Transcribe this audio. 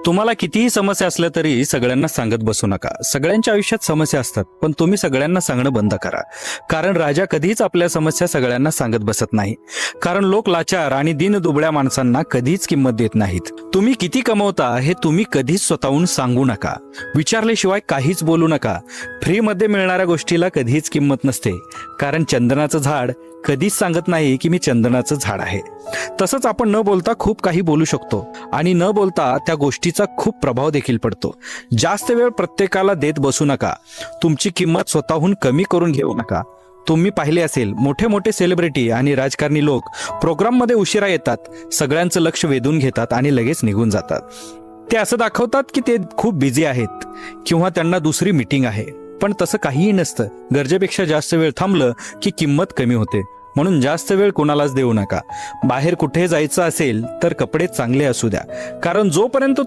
तुम्हाला कितीही समस्या असल्या तरी सगळ्यांना सांगत बसू नका. सगळ्यांच्या आयुष्यात समस्या असतात, पण तुम्ही सगळ्यांना सांगणं बंद करा. कारण राजा कधीच आपल्या समस्या सगळ्यांना सांगत बसत नाही. कारण लोक लाचार आणि दीनदुबळ्या माणसांना कधीच किंमत देत नाहीत. तुम्ही किती कमवता हे तुम्ही कधीच स्वतःहून सांगू नका. विचारल्याशिवाय काहीच बोलू नका. फ्रीमध्ये मिळणाऱ्या गोष्टीला कधीच किंमत नसते. कारण चंदनाचं झाड कधीच सांगत नाही की मी चंदनाचं झाड आहे. तसंच आपण न बोलता खूप काही बोलू शकतो आणि न बोलता त्या गोष्टीचा खूप प्रभाव देखील पडतो. जास्त वेळ प्रत्येकाला देत बसू नका. तुमची किंमत स्वतःहून कमी करून घेऊ नका. तुम्ही पाहिले असेल, मोठे मोठे सेलिब्रिटी आणि राजकारणी लोक प्रोग्राममध्ये उशिरा येतात, सगळ्यांचं लक्ष वेधून घेतात आणि लगेच निघून जातात. ते असं दाखवतात की ते खूप बिझी आहेत किंवा त्यांना दुसरी मीटिंग आहे, पण तसं काहीही नसतं. गरजेपेक्षा जास्त वेळ थांबलं की किंमत कमी होते. म्हणून जास्त वेळ कोणालाच देऊ नका. बाहेर कुठे जायचं असेल तर कपडे चांगले असू द्या. कारण जोपर्यंत